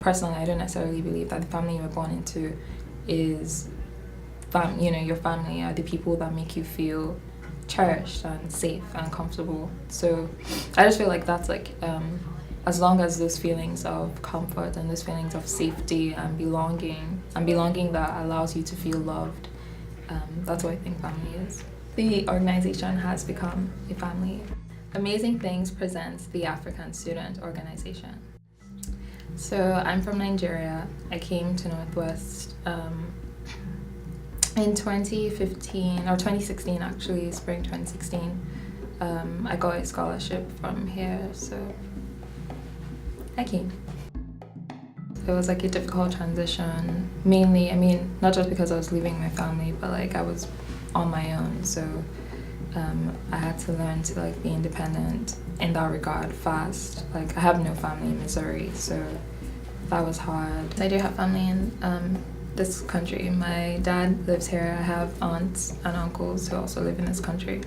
personally, I don't necessarily believe that the family you're born into is, your family are the people that make you feel cherished and safe and comfortable. So I just feel like that's like, as long as those feelings of comfort and those feelings of safety and belonging that allows you to feel loved, that's what I think family is. The organization has become a family. Amazing Things presents the African Student Organization. So I'm from Nigeria. I came to Northwest in 2015, or 2016 actually, spring 2016. I got a scholarship from here, so I came. It was like a difficult transition, mainly, not just because I was leaving my family, but like I was on my own, so I had to learn to like be independent in that regard fast. Like I have no family in Missouri, so that was hard. I do have family in this country. My dad lives here. I have aunts and uncles who also live in this country.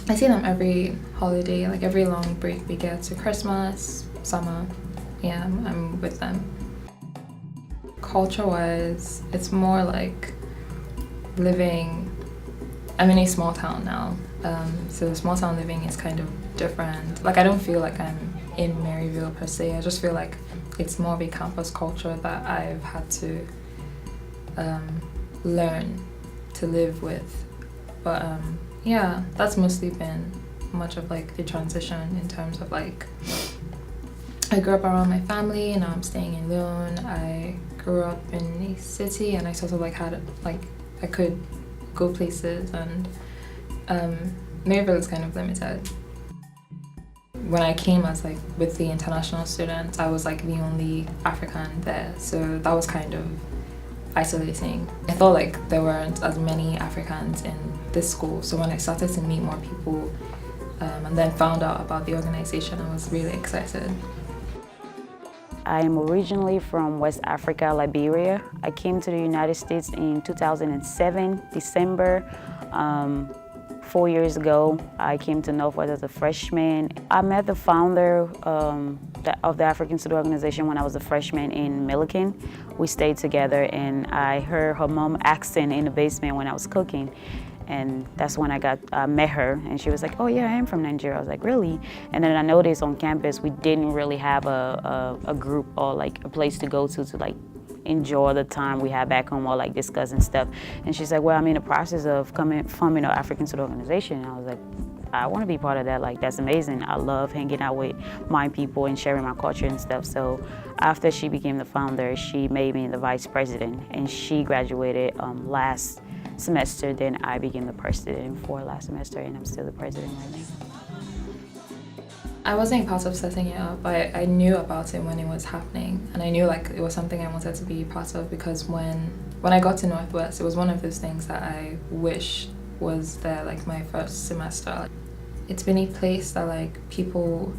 I see them every holiday, like every long break we get, to Christmas, summer. Yeah, I'm with them. Culture-wise, it's more like living, I'm in a small town now, so small town living is kind of different. Like I don't feel like I'm in Maryville per se. I just feel like it's more of a campus culture that I've had to learn to live with. But yeah, that's mostly been much of like the transition in terms of like, I grew up around my family and now I'm staying alone. I grew up in a city and I sort of like had like, I could go places, and Maryville is kind of limited. When I came as like with the international students, I was like the only African there, so that was kind of isolating. I felt like there weren't as many Africans in this school, so when I started to meet more people and then found out about the organization, I was really excited. I'm originally from West Africa, Liberia. I came to the United States in 2007, December. 4 years ago, I came to Northwest as a freshman. I met the founder of the African Student Organization when I was a freshman in Milliken. We stayed together and I heard her mom accent in the basement when I was cooking. And that's when I met her, and she was like, "Oh yeah, I am from Nigeria." I was like, "Really?" And then I noticed on campus we didn't really have a group or like a place to go to like enjoy the time we had back home or like discussing stuff. And she's like, "Well, I'm in the process of forming an African Student Organization." And I was like, I want to be part of that. Like, that's amazing. I love hanging out with my people and sharing my culture and stuff. So after she became the founder, she made me the vice president, and she graduated last semester. Then I became the president for last semester, and I'm still the president right now. I wasn't part of setting it up. I knew about it when it was happening, and I knew like it was something I wanted to be part of, because when I got to Northwest, it was one of those things that I wish was there like my first semester. It's been a place that like people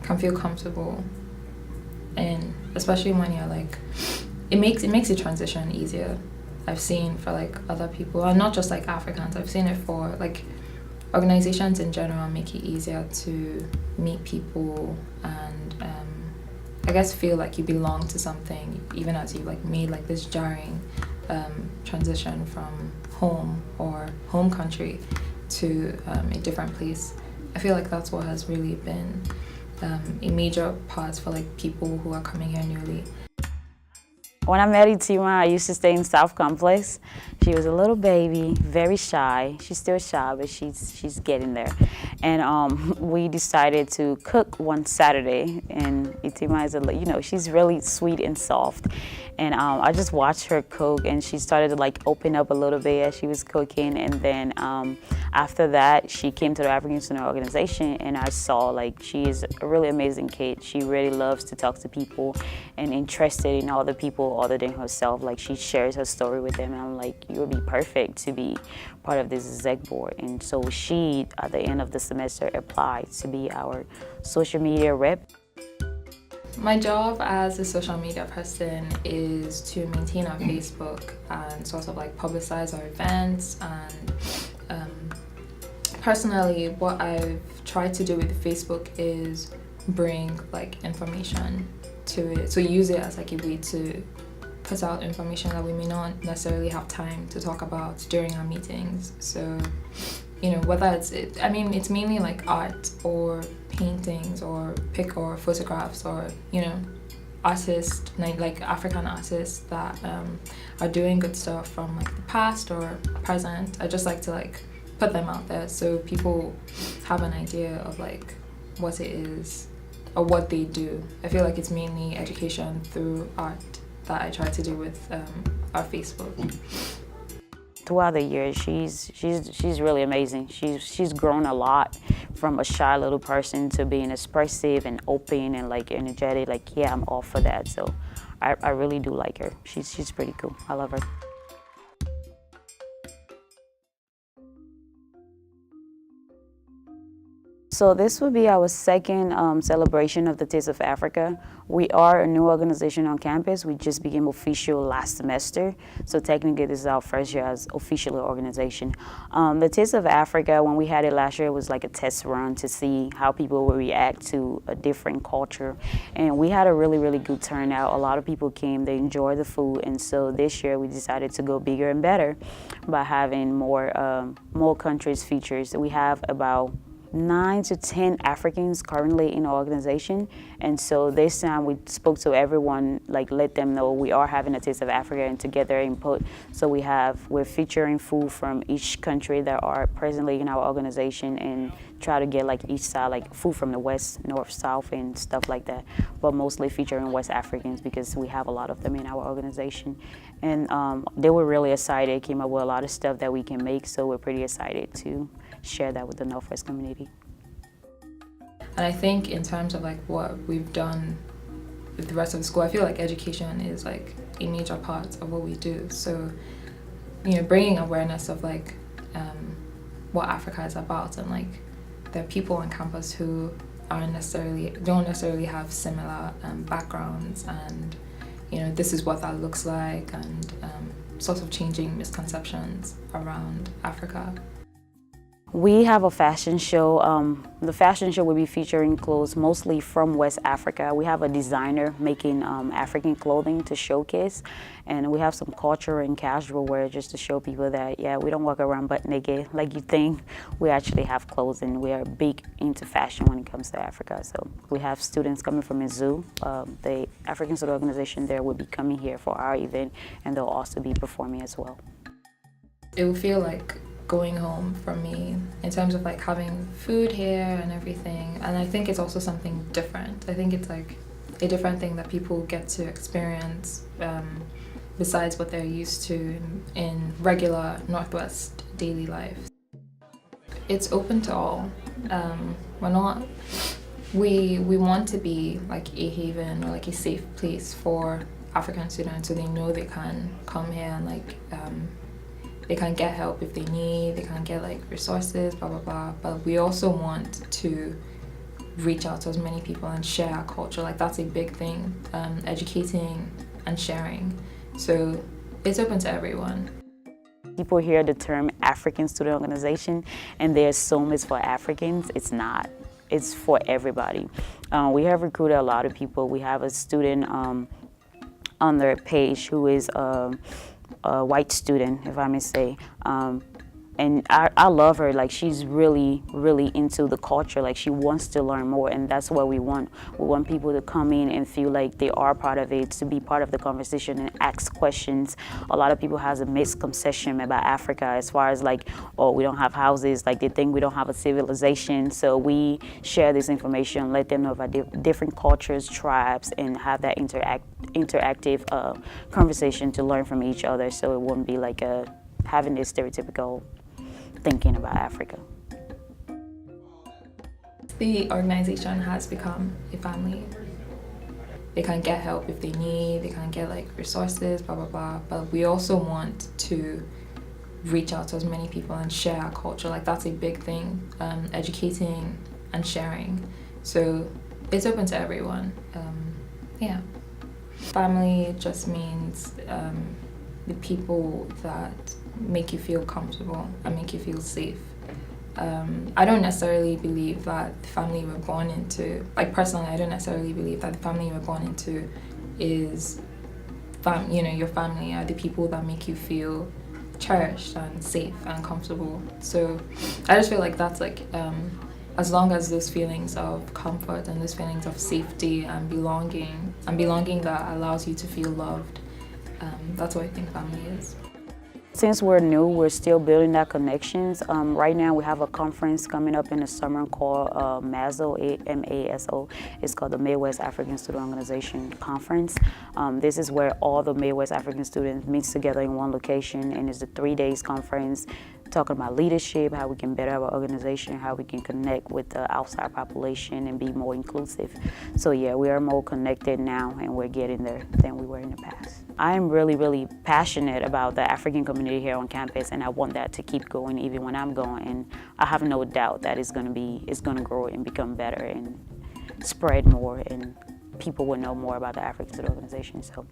can feel comfortable in, especially when you're like, it makes the transition easier. I've seen for like other people, and not just like Africans, I've seen it for like organizations in general make it easier to meet people and I guess feel like you belong to something, even as you like made like this jarring transition from home or home country to a different place. I feel like that's what has really been a major part for like people who are coming here newly. When I met Itima, I used to stay in South Complex. She was a little baby, very shy. She's still shy, but she's getting there. And we decided to cook one Saturday. And Itima is she's really sweet and soft. And I just watched her cook, and she started to like open up a little bit as she was cooking. And then after that, she came to the African Student Organization, and I saw like she is a really amazing kid. She really loves to talk to people and interested in other people other than herself. Like, she shares her story with them, and I'm like, you would be perfect to be part of this exec board. And so she, at the end of the semester, applied to be our social media rep. My job as a social media person is to maintain our Facebook and sort of like publicize our events. And personally, what I've tried to do with Facebook is bring like information to it. So use it as like a way to put out information that we may not necessarily have time to talk about during our meetings. So, you know, whether it's mainly like art or paintings or photographs or, you know, artists, like African artists that are doing good stuff from like the past or present. I just like to like put them out there so people have an idea of like what it is or what they do. I feel like it's mainly education through art that I try to do with our Facebook. Throughout the years, she's really amazing. She's grown a lot from a shy little person to being expressive and open and like energetic. Like, yeah, I'm all for that. So I really do like her. She's pretty cool. I love her. So this will be our second celebration of the Taste of Africa. We are a new organization on campus. We just became official last semester. So technically this is our first year as official organization. The Taste of Africa, when we had it last year, it was like a test run to see how people would react to a different culture. And we had a really, really good turnout. A lot of people came, they enjoyed the food. And so this year we decided to go bigger and better by having more countries featured. So we have about 9 to 10 Africans currently in our organization, and so this time we spoke to everyone, like let them know we are having a Taste of Africa and to get their input. So we're featuring food from each country that are presently in our organization and try to get like each side, like food from the West, North, South, and stuff like that, but mostly featuring West Africans because we have a lot of them in our organization. And they were really excited, came up with a lot of stuff that we can make, so we're pretty excited to share that with the Northwest community. And I think in terms of like what we've done with the rest of the school, I feel like education is like a major part of what we do. So, you know, bringing awareness of like what Africa is about, and like there are people on campus who don't necessarily have similar backgrounds, and you know, this is what that looks like, and sort of changing misconceptions around Africa. We have a fashion show. The fashion show will be featuring clothes mostly from West Africa. We have a designer making African clothing to showcase, and we have some culture and casual wear just to show people that, yeah, we don't walk around butt naked like you think. We actually have clothes, and we are big into fashion when it comes to Africa. So we have students coming from a zoo. The African Student Organization there will be coming here for our event, and they'll also be performing as well. It will feel like going home for me in terms of like having food here and everything, and I think it's also something different. I think it's like a different thing that people get to experience besides what they're used to in regular Northwest daily life. It's open to all. We want to be like a haven or like a safe place for African students, so they know they can come here and like they can get help if they need, they can get like resources, blah, blah, blah. But we also want to reach out to as many people and share our culture. Like that's a big thing, educating and sharing. So it's open to everyone. People hear the term African Student Organization and they assume it's for Africans. It's not. It's for everybody. We have recruited a lot of people. We have a student on their page who is a white student, if I may say, and I love her. Like, she's really, really into the culture. Like, she wants to learn more, and that's what we want. We want people to come in and feel like they are part of it, to be part of the conversation and ask questions. A lot of people has a misconception about Africa as far as like, oh, we don't have houses. Like, they think we don't have a civilization. So we share this information, let them know about different cultures, tribes, and have that interactive conversation to learn from each other. So it wouldn't be like having this stereotypical thinking about Africa. The organization has become a family. They can get help if they need, they can get like resources, blah, blah, blah. But we also want to reach out to as many people and share our culture. Like, that's a big thing, educating and sharing. So it's open to everyone. Yeah. Family just means the people that make you feel comfortable and make you feel safe. I don't necessarily believe that the family we're born into, like personally, I don't necessarily believe that the family we're born into is, your family are the people that make you feel cherished and safe and comfortable. So I just feel like that's like, as long as those feelings of comfort and those feelings of safety and belonging that allows you to feel loved, that's what I think family is. Since we're new, we're still building that connections. Right now we have a conference coming up in the summer called MASO, M-A-S-O. It's called the Midwest African Student Organization Conference. This is where all the Midwest African students meet together in one location, and it's a 3 days conference talking about leadership, how we can better our organization, how we can connect with the outside population and be more inclusive. So yeah, we are more connected now and we're getting there than we were in the past. I'm really passionate about the African community here on campus, and I want that to keep going even when I'm going, and I have no doubt that it's going to grow and become better and spread more, and people will know more about the African Student Organization. So